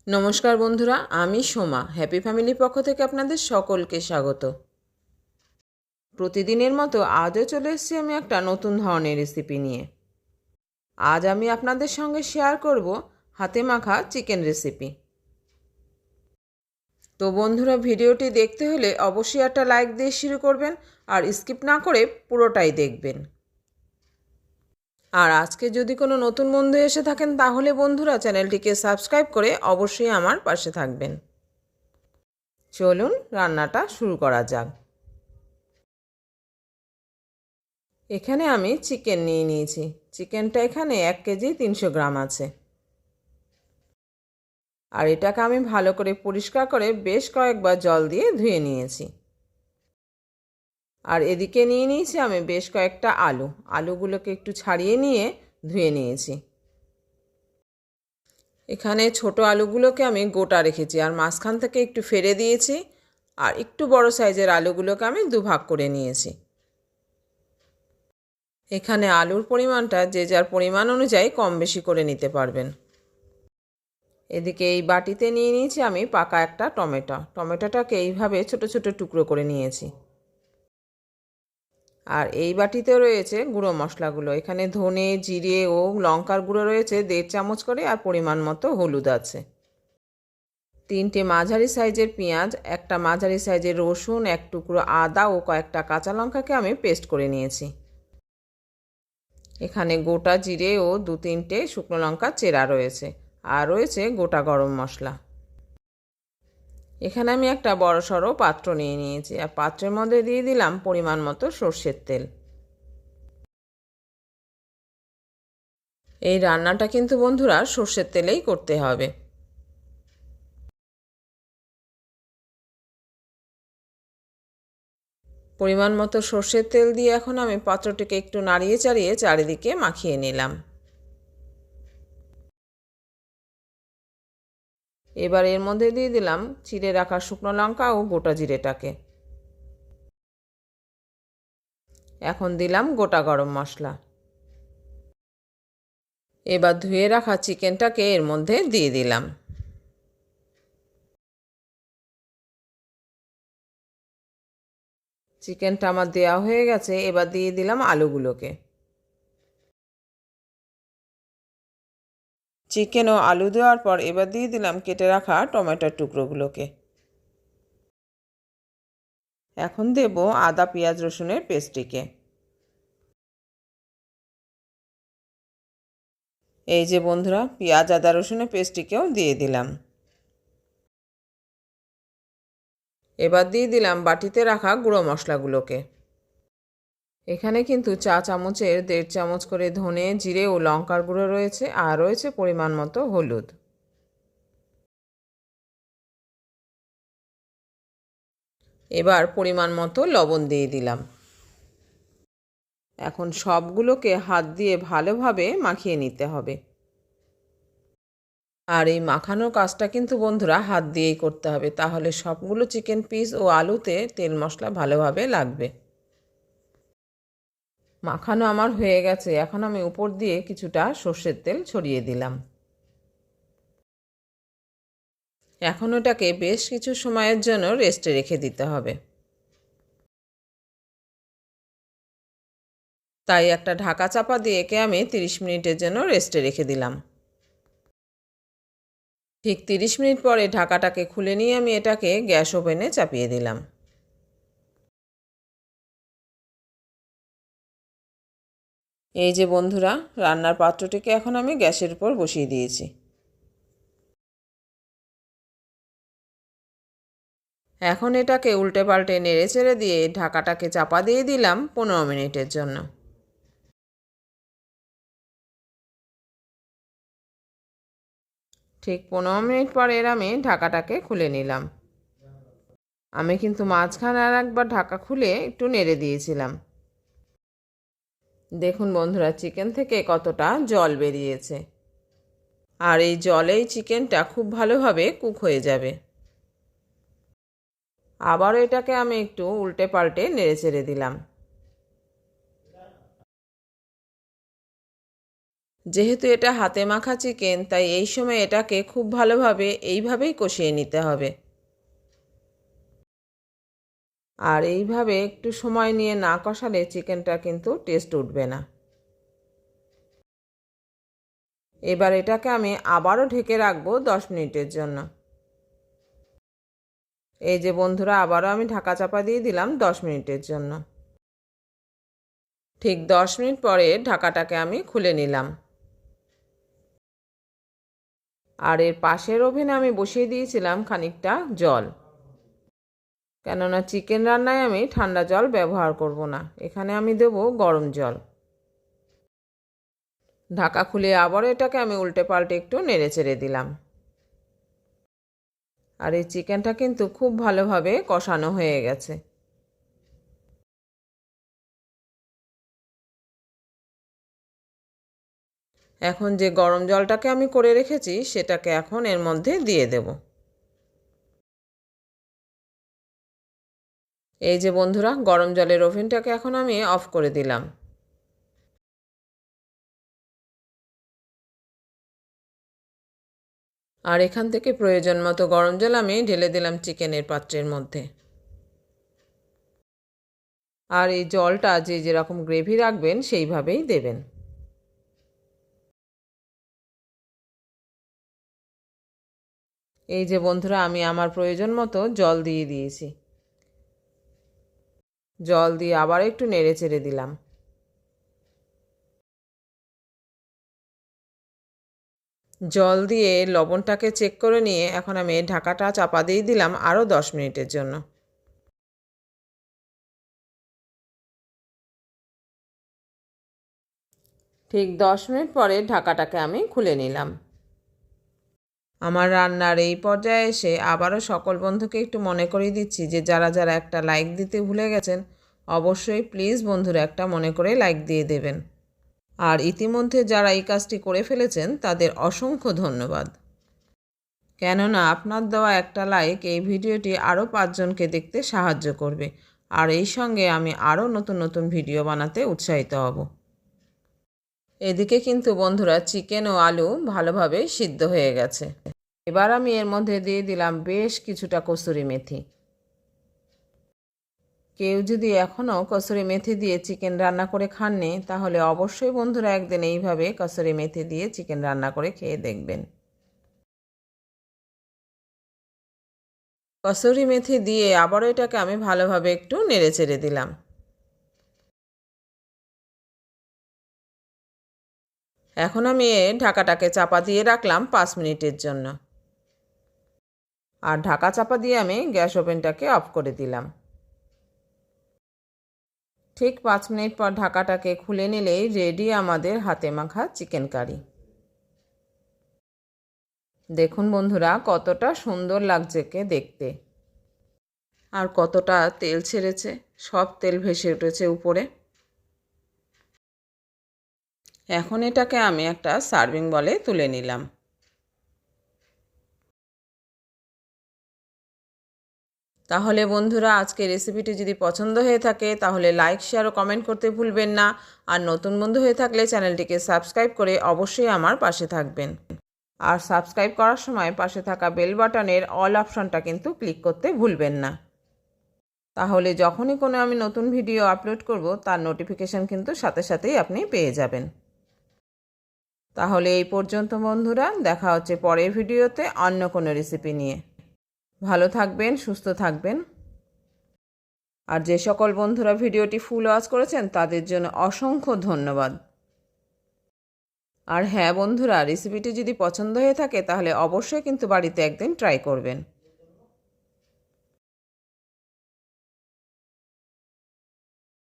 নমস্কার বন্ধুরা, আমি সোমা হ্যাপি ফ্যামিলির পক্ষ থেকে আপনাদের সকলকে স্বাগত। প্রতিদিনের মতো আজও চলে এসেছি আমি একটা নতুন ধরনের রেসিপি নিয়ে। আজ আমি আপনাদের সঙ্গে শেয়ার করব হাতে মাখা চিকেন রেসিপি। তো বন্ধুরা, ভিডিওটি দেখতে হলে অবশ্যই একটা লাইক দিয়ে শুরু করবেন আর স্কিপ না করে পুরোটাই দেখবেন। আর আজকে যদি কোনো নতুন বন্ধু এসে থাকেন তাহলে বন্ধুরা চ্যানেলটিকে সাবস্ক্রাইব করে অবশ্যই আমার পাশে থাকবেন। চলুন রান্নাটা শুরু করা যাক। এখানে আমি চিকেন নিয়ে নিয়েছি। চিকেনটা এখানে 1 কেজি 300 গ্রাম আছে। আর এটাকে আমি ভালো করে পরিষ্কার করে বেশ কয়েকবার জল দিয়ে ধুয়ে নিয়েছি। আর এদিকে নিয়ে নিয়েছি আমি বেশ কয়েকটা আলু। আলুগুলোকে একটু ছাড়িয়ে নিয়ে ধুয়ে নিয়েছি। এখানে ছোট আলুগুলোকে আমি গোটা রেখেছি আর মাঝখান থেকে একটু ফেলে দিয়েছি। আর একটু বড় সাইজের আলুগুলোকে আমি দুভাগ করে নিয়েছি। এখানে আলুর পরিমাণটা যে যার পরিমাণ অনুযায়ী কম বেশি করে নিতে পারবেন। এদিকে এই বাটিতে নিয়ে নিয়েছি আমি পাকা একটা টমেটো। টমেটোটাকে এইভাবে ছোট ছোট টুকরো করে নিয়েছি। আর এই বাটিতে রয়েছে গুঁড়ো মশলাগুলো। এখানে ধনে, জিরে ও লঙ্কার গুঁড়ো রয়েছে 1.5 চামচ করে, আর পরিমাণ মতো হলুদ আছে। 3টে মাঝারি সাইজের পেঁয়াজ, একটা মাঝারি সাইজের রসুন, 1 টুকরো আদা ও কয়েকটা কাঁচা লঙ্কাকে আমি পেস্ট করে নিয়েছি। এখানে গোটা জিরে ও 2-3টে শুকনো লঙ্কা চেরা রয়েছে, আর রয়েছে গোটা গরম মশলা। এখানে আমি একটা বড়সড় পাত্র নিয়ে নিয়েছি, আর পাত্রের মধ্যে দিয়ে দিলাম পরিমাণ মতো সর্ষের তেল। এই রান্নাটা কিন্তু বন্ধুরা সর্ষের তেলেই করতে হবে। পরিমাণ মতো সর্ষের তেল দিয়ে এখন আমি পাত্রটিকে একটু নাড়িয়ে চাড়িয়ে চারিদিকে মাখিয়ে নিলাম। এবার এর মধ্যে দিয়ে দিলাম চিড়ে রাখা শুকনো লঙ্কা ও গোটা জিরেটাকে। এখন দিলাম গোটা গরম মশলা। এবার ধুয়ে রাখা চিকেনটাকে এর মধ্যে দিয়ে দিলাম। চিকেনটা আমার দেওয়া হয়ে গেছে। এবার দিয়ে দিলাম আলুগুলোকে। চিকেন ও আলু দেওয়ার পর এবার দিয়ে দিলাম কেটে রাখা টমেটোর টুকরোগুলোকে। এখন দেব আদা পেঁয়াজ রসুনের পেস্টটিকে। এই যে বন্ধুরা, পেঁয়াজ আদা রসুনের পেস্টটিকেও দিয়ে দিলাম। এবার দিয়ে দিলাম বাটিতে রাখা গুঁড়ো মশলাগুলোকে। এখানে কিন্তু চা চামচের 1.5 চামচ করে ধনে, জিরে ও লঙ্কার গুঁড়ো রয়েছে, আর রয়েছে পরিমাণ মতো হলুদ। এবার পরিমাণ মতো লবণ দিয়ে দিলাম। এখন সবগুলোকে হাত দিয়ে ভালোভাবে মাখিয়ে নিতে হবে। আর এই মাখানোর কাজটা কিন্তু বন্ধুরা হাত দিয়েই করতে হবে, তাহলে সবগুলো চিকেন পিস ও আলুতে তেল মশলা ভালোভাবে লাগবে। মাখানো আমার হয়ে গেছে। এখন আমি উপর দিয়ে কিছুটা সর্ষের তেল ছড়িয়ে দিলাম। এখন ওটাকে বেশ কিছু সময়ের জন্য রেস্টে রেখে দিতে হবে। তাই একটা ঢাকা চাপা দিয়ে একে আমি 30 মিনিটের জন্য রেস্টে রেখে দিলাম। ঠিক 30 মিনিট পরে ঢাকাটাকে খুলে নিয়ে আমি এটাকে গ্যাস ওভেনে চাপিয়ে দিলাম। এই যে বন্ধুরা, রান্নার পাত্রটিকে এখন আমি গ্যাসের উপর বসিয়ে দিয়েছি। এখন এটাকে উল্টে পাল্টে নেড়ে চেড়ে দিয়ে ঢাকাটাকে চাপা দিয়ে দিলাম 15 মিনিটের জন্য। ঠিক 15 মিনিট পরে আমি ঢাকাটাকে খুলে নিলাম। আমি কিন্তু মাঝখানে আর একবার ঢাকা খুলে একটু নেড়ে দিয়েছিলাম। দেখুন বন্ধুরা, চিকেন থেকে কতটা জল বেরিয়েছে। আর এই জলেই চিকেনটা খুব ভালোভাবে কুক হয়ে যাবে। আবারও এটাকে আমি একটু উল্টে পাল্টে নেড়ে চেড়ে দিলাম। যেহেতু এটা হাতে মাখা চিকেন, তাই এই সময় এটাকে খুব ভালোভাবে এইভাবেই কষিয়ে নিতে হবে। আর এইভাবে একটু সময় নিয়ে না কষালে চিকেনটা কিন্তু টেস্ট উঠবে না। এবার এটাকে আমি আবারও ঢেকে রাখবো 10 মিনিটের জন্য। এই যে বন্ধুরা, আবারও আমি ঢাকা চাপা দিয়ে দিলাম 10 মিনিটের জন্য। ঠিক 10 মিনিট পরে ঢাকাটাকে আমি খুলে নিলাম। আর এর পাশের ওভেনে আমি বসিয়ে দিয়েছিলাম খানিকটা জল, কেননা চিকেন রান্নায় আমি ঠান্ডা জল ব্যবহার করব না, এখানে আমি দেব গরম জল। ঢাকা খুলে আবারও এটাকে আমি উল্টে পাল্টে একটু নেড়ে চেড়ে দিলাম। আর এই চিকেনটা কিন্তু খুব ভালোভাবে কষানো হয়ে গেছে। এখন যে গরম জলটাকে আমি করে রেখেছি সেটাকে এখন এর মধ্যে দিয়ে দেব। এই যে বন্ধুরা, গরম জলের ওভেনটাকে এখন আমি অফ করে দিলাম। আর এখান থেকে প্রয়োজন মতো গরম জল আমি ঢেলে দিলাম চিকেনের পাত্রের মধ্যে। আর এই জলটা যে যেরকম গ্রেভি রাখবেন সেইভাবেই দেবেন। এই যে বন্ধুরা, আমি আমার প্রয়োজন মতো জল দিয়ে দিয়েছি। জল দিয়ে আবার একটু নেড়ে চেড়ে দিলাম। জল দিয়ে লবণটাকে চেক করে নিয়ে এখন আমি ঢাকাটা চাপা দিয়ে দিলাম আরও 10 মিনিটের জন্য। ঠিক 10 মিনিট পরে ঢাকাটাকে আমি খুলে নিলাম। আমার রান্নার এই পর্যায়ে এসে আবারও সকল বন্ধুকে একটু মনে করিয়ে দিচ্ছি যে যারা যারা একটা লাইক দিতে ভুলে গেছেন, অবশ্যই প্লিজ বন্ধুরা একটা মনে করে লাইক দিয়ে দেবেন। আর ইতিমধ্যে যারা এই কাজটি করে ফেলেছেন তাদের অসংখ্য ধন্যবাদ, কেননা আপনার দেওয়া একটা লাইক এই ভিডিওটি আরও 5 জনকে দেখতে সাহায্য করবে। আর এই সঙ্গে আমি আরও নতুন নতুন ভিডিও বানাতে উৎসাহিত হব। এদিকে কিন্তু বন্ধুরা চিকেন ও আলু ভালোভাবে সিদ্ধ হয়ে গেছে। এবার আমি এর মধ্যে দিয়ে দিলাম বেশ কিছুটা কসুরি মেথি। কেউ যদি এখনও কসুরি মেথি দিয়ে চিকেন রান্না করে খাননি, তাহলে অবশ্যই বন্ধুরা একদিন এইভাবে কসুরি মেথি দিয়ে চিকেন রান্না করে খেয়ে দেখবেন। কসুরি মেথি দিয়ে আবারও এটাকে আমি ভালোভাবে একটু নেড়ে চেড়ে দিলাম। এখন আমি ঢাকাটাকে চাপা দিয়ে রাখলাম 5 মিনিটের জন্য। আর ঢাকা চাপা দিয়ে আমি গ্যাস ওভেনটাকে অফ করে দিলাম। ঠিক 5 মিনিট পর ঢাকাটাকে খুলে নিলেই রেডি আমাদের হাতে মাখা চিকেন কারি। দেখুন বন্ধুরা, কতটা সুন্দর লাগছে কে দেখতে, আর কতটা তেল ছেড়েছে, সব তেল ভেসে উঠেছে উপরে। এখন এটাকে আমি একটা সার্ভিং বলে তুলে নিলাম। তাহলে বন্ধুরা, আজকের রেসিপিটি যদি পছন্দ হয়ে থাকে তাহলে লাইক, শেয়ার ও কমেন্ট করতে ভুলবেন না। আর নতুন বন্ধু হয়ে থাকলে চ্যানেলটিকে সাবস্ক্রাইব করে অবশ্যই আমার পাশে থাকবেন। আর সাবস্ক্রাইব করার সময় পাশে থাকা বেল বাটনের অল অপশনটা কিন্তু ক্লিক করতে ভুলবেন না। তাহলে যখনই কোনো আমি নতুন ভিডিও আপলোড করব তার নোটিফিকেশান কিন্তু সাথে সাথেই আপনি পেয়ে যাবেন। তাহলে এই পর্যন্ত বন্ধুরা, দেখা হচ্ছে পরের ভিডিওতে অন্য কোনো রেসিপি নিয়ে। ভালো থাকবেন, সুস্থ থাকবেন। আর যে সকল বন্ধুরা ভিডিওটি ফুল ওয়াচ করেছেন তাদের জন্য অসংখ্য ধন্যবাদ। আর হ্যাঁ বন্ধুরা, রেসিপিটি যদি পছন্দ হয়ে থাকে তাহলে অবশ্যই কিন্তু বাড়িতে একদিন ট্রাই করবেন।